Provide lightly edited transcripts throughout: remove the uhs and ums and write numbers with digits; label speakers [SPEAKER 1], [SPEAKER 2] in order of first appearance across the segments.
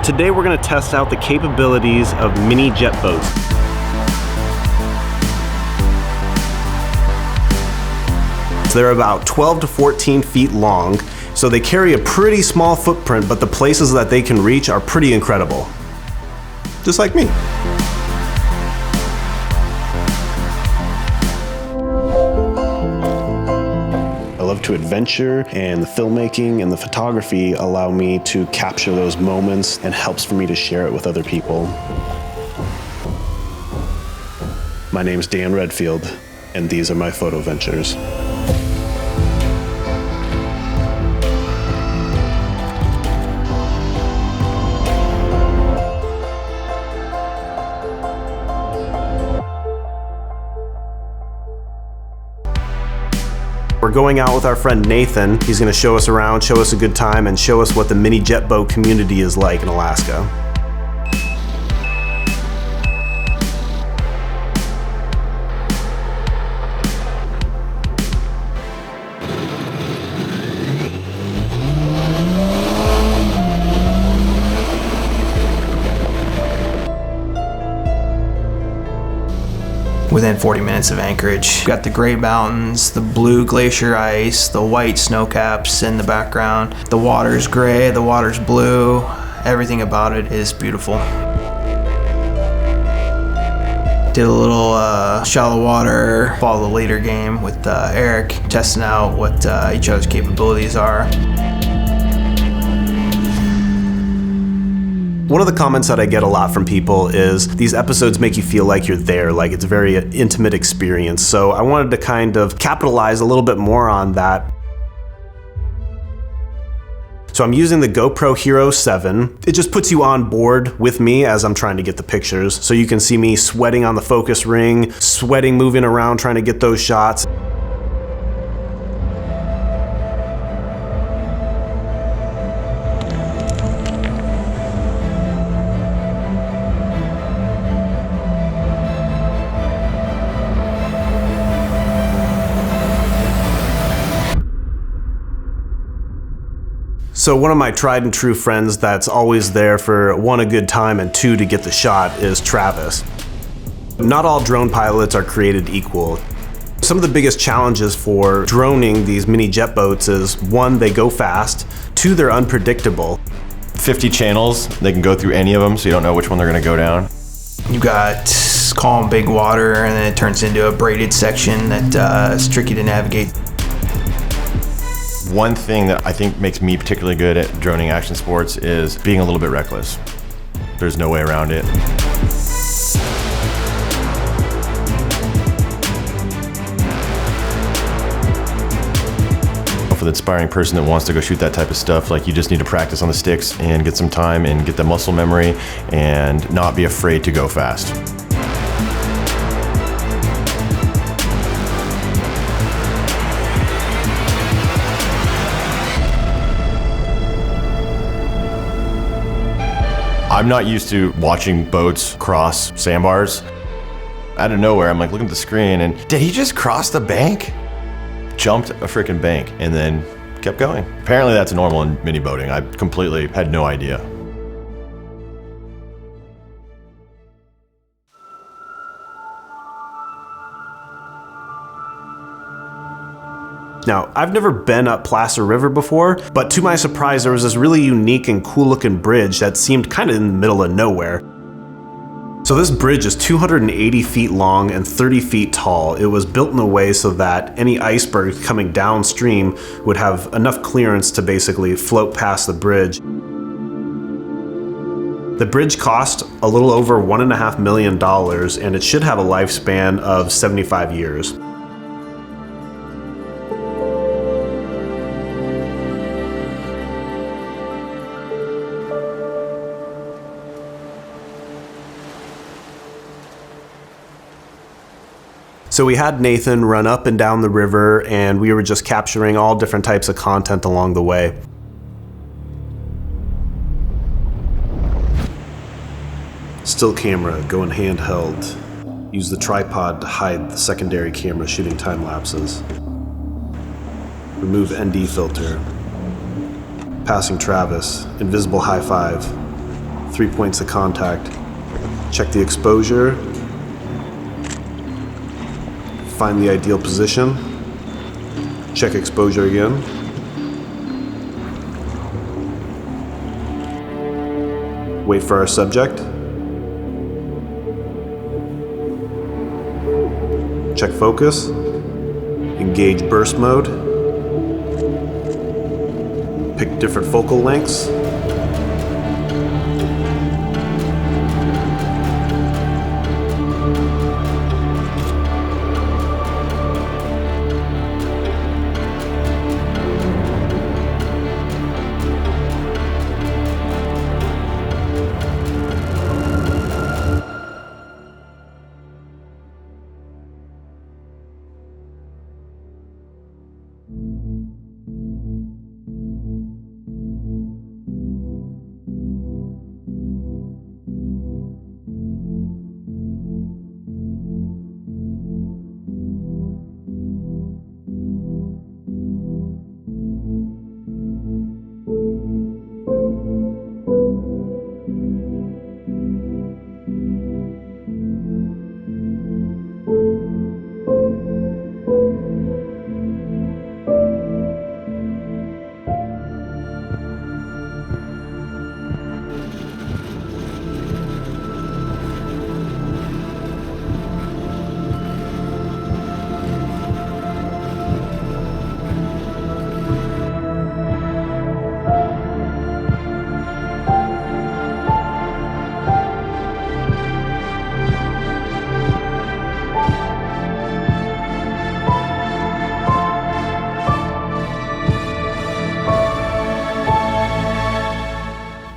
[SPEAKER 1] Today we're going to test out the capabilities of mini jet boats. So they're about 12 to 14 feet long, so they carry a pretty small footprint, but the places that they can reach are pretty incredible. Just like me. I love to adventure, and the filmmaking and the photography allow me to capture those moments and helps for me to share it with other people. My name's Dan Redfield, and these are my photo ventures. We're going out with our friend Nathan. He's going to show us around, show us a good time, and show us what the mini jet boat community is like in Alaska.
[SPEAKER 2] Within 40 minutes of Anchorage, got the gray mountains, the blue glacier ice, the white snow caps in the background. The water's gray, the water's blue. Everything about it is beautiful. Did a little shallow water, follow the leader game with Eric, testing out what each other's capabilities are.
[SPEAKER 1] One of the comments that I get a lot from people is these episodes make you feel like you're there, like it's a very intimate experience. So I wanted to kind of capitalize a little bit more on that. So I'm using the GoPro Hero 7. It just puts you on board with me as I'm trying to get the pictures. So you can see me sweating on the focus ring, sweating, moving around, trying to get those shots. So one of my tried and true friends that's always there for one, a good time, and two, to get the shot is Travis. Not all drone pilots are created equal. Some of the biggest challenges for droning these mini jet boats is one, they go fast, two, they're unpredictable.
[SPEAKER 3] 50 channels, they can go through any of them, so you don't know which one they're gonna go down.
[SPEAKER 2] You got calm big water, and then it turns into a braided section that is tricky to navigate.
[SPEAKER 3] One thing that I think makes me particularly good at droning action sports is being a little bit reckless. There's no way around it. For the inspiring person that wants to go shoot that type of stuff, like, you just need to practice on the sticks and get some time and get the muscle memory and not be afraid to go fast. I'm not used to watching boats cross sandbars. Out of nowhere, I'm like looking at the screen and, did he just cross the bank? Jumped a freaking bank and then kept going. Apparently that's normal in mini boating. I completely had no idea.
[SPEAKER 1] Now, I've never been up Placer River before, but to my surprise, there was this really unique and cool looking bridge that seemed kind of in the middle of nowhere. So this bridge is 280 feet long and 30 feet tall. It was built in a way so that any icebergs coming downstream would have enough clearance to basically float past the bridge. The bridge cost a little over $1.5 million, and it should have a lifespan of 75 years. So we had Nathan run up and down the river, and we were just capturing all different types of content along the way. Still camera, going handheld. Use the tripod to hide the secondary camera shooting time lapses. Remove ND filter. Passing Travis, invisible high five. 3 points of contact. Check the exposure. Find the ideal position. Check exposure again. Wait for our subject. Check focus. Engage burst mode. Pick different focal lengths.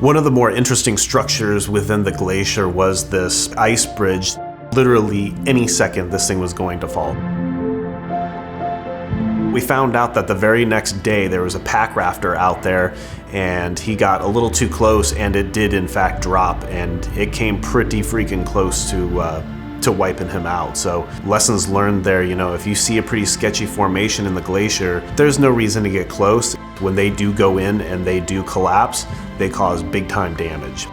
[SPEAKER 1] One of the more interesting structures within the glacier was this ice bridge. Literally any second this thing was going to fall. We found out that the very next day there was a pack rafter out there and he got a little too close and it did in fact drop, and it came pretty freaking close to wiping him out. So lessons learned there, you know, if you see a pretty sketchy formation in the glacier, there's no reason to get close. When they do go in and they do collapse, they cause big time damage.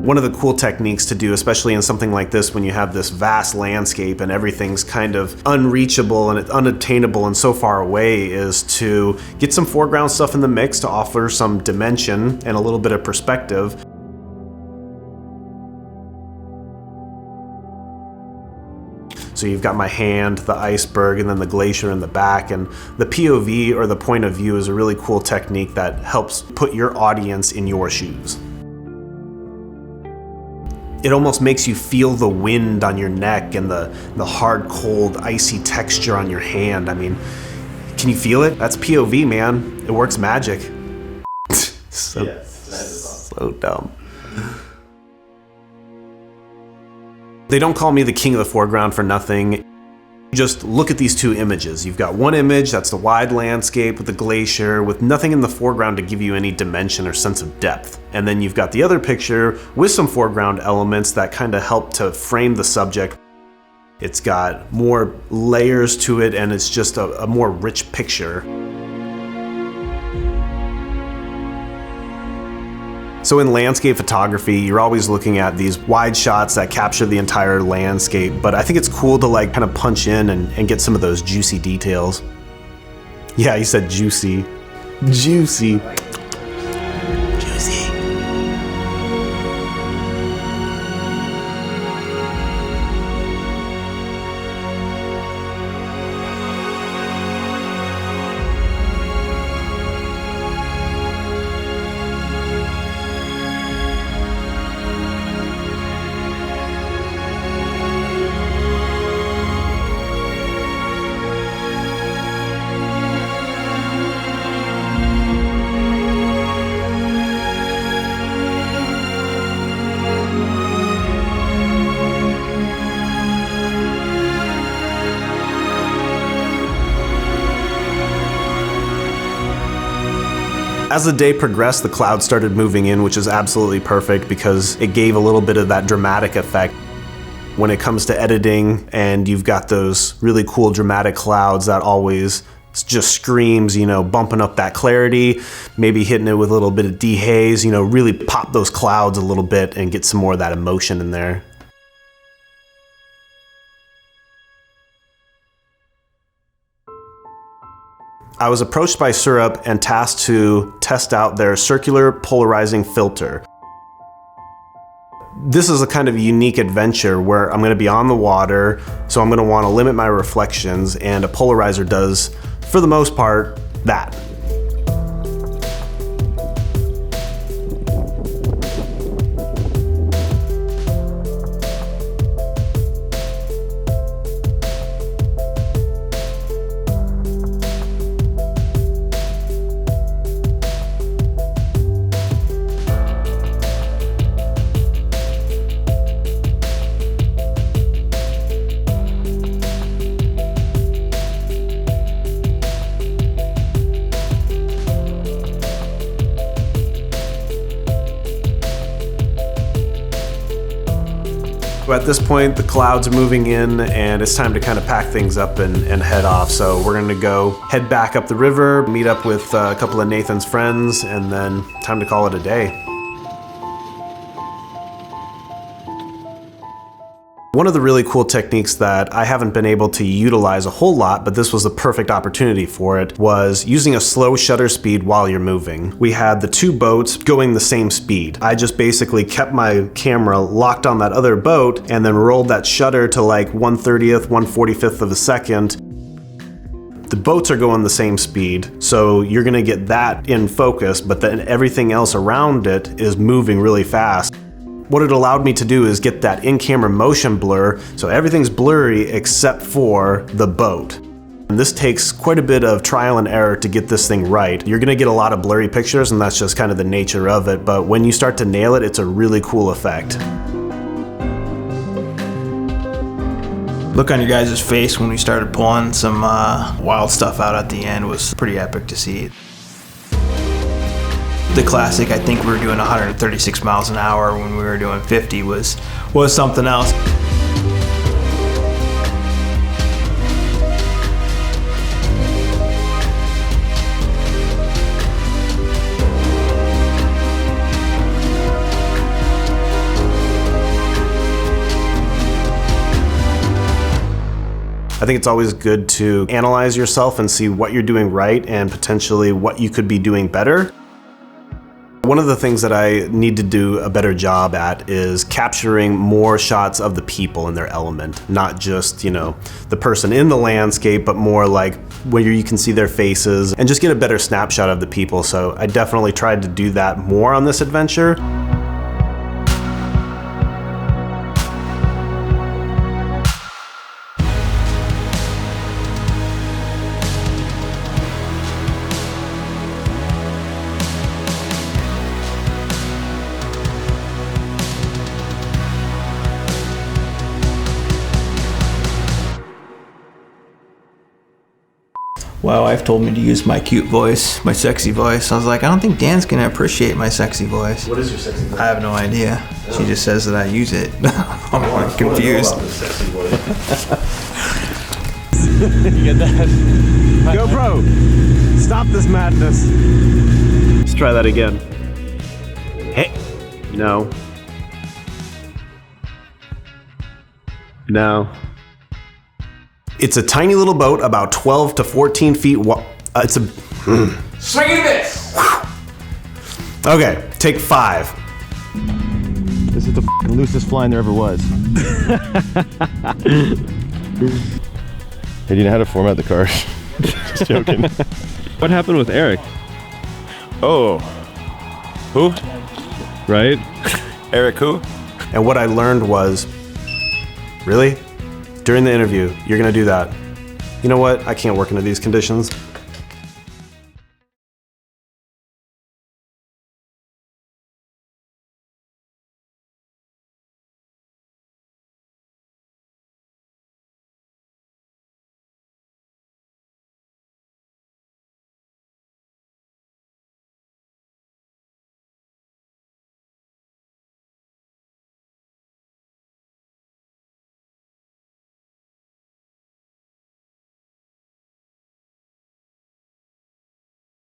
[SPEAKER 1] One of the cool techniques to do, especially in something like this when you have this vast landscape and everything's kind of unreachable and unattainable and so far away, is to get some foreground stuff in the mix to offer some dimension and a little bit of perspective. So you've got my hand, the iceberg, and then the glacier in the back, and the POV, or the point of view, is a really cool technique that helps put your audience in your shoes. It almost makes you feel the wind on your neck and the hard, cold, icy texture on your hand. I mean, can you feel it? That's POV, man. It works magic. So dumb. They don't call me the king of the foreground for nothing. Just look at these two images. You've got one image that's the wide landscape with the glacier with nothing in the foreground to give you any dimension or sense of depth. And then you've got the other picture with some foreground elements that kind of help to frame the subject. It's got more layers to it and it's just a more rich picture. So in landscape photography, you're always looking at these wide shots that capture the entire landscape, but I think it's cool to like kind of punch in and get some of those juicy details. Yeah, he said juicy. Juicy. Juicy. As the day progressed, the clouds started moving in, which is absolutely perfect because it gave a little bit of that dramatic effect. When it comes to editing and you've got those really cool dramatic clouds, that always just screams, you know, bumping up that clarity, maybe hitting it with a little bit of dehaze, you know, really pop those clouds a little bit and get some more of that emotion in there. I was approached by Syrup and tasked to test out their circular polarizing filter. This is a kind of unique adventure where I'm going to be on the water, so I'm going to want to limit my reflections, and a polarizer does, for the most part, that. At this point, the clouds are moving in and it's time to kind of pack things up and head off. So we're gonna go head back up the river, meet up with a couple of Nathan's friends, and then time to call it a day. One of the really cool techniques that I haven't been able to utilize a whole lot, but this was the perfect opportunity for it, was using a slow shutter speed while you're moving. We had the two boats going the same speed. I just basically kept my camera locked on that other boat and then rolled that shutter to like 1/30th, 1/45th of a second. The boats are going the same speed, so you're gonna get that in focus, but then everything else around it is moving really fast. What it allowed me to do is get that in-camera motion blur, so everything's blurry except for the boat. And this takes quite a bit of trial and error to get this thing right. You're gonna get a lot of blurry pictures, and that's just kind of the nature of it, but when you start to nail it, it's a really cool effect.
[SPEAKER 2] Look on your guys' face when we started pulling some wild stuff out at the end was pretty epic to see. The classic, I think we were doing 136 miles an hour when we were doing 50 was something else.
[SPEAKER 1] I think it's always good to analyze yourself and see what you're doing right and potentially what you could be doing better. One of the things that I need to do a better job at is capturing more shots of the people in their element, not just, you know, the person in the landscape, but more like where you can see their faces and just get a better snapshot of the people. So I definitely tried to do that more on this adventure.
[SPEAKER 2] My wife told me to use my cute voice, my sexy voice. I was like, I don't think Dan's gonna appreciate my sexy voice.
[SPEAKER 1] What is your sexy voice?
[SPEAKER 2] I have no idea. Oh. She just says that I use it. I'm confused.
[SPEAKER 1] You get that? GoPro, stop this madness. Let's try that again. Hey. No. No. It's a tiny little boat, about 12 to 14 feet wide. It's a...
[SPEAKER 2] Swing and miss!
[SPEAKER 1] Okay, take 5.
[SPEAKER 3] This is the loosest flying there ever was. Hey, do you know how to format the car? Just joking.
[SPEAKER 4] What happened with Eric?
[SPEAKER 3] Oh. Who?
[SPEAKER 4] Right?
[SPEAKER 3] Eric who?
[SPEAKER 1] And what I learned was, really? During the interview, you're gonna do that. You know what? I can't work under these conditions.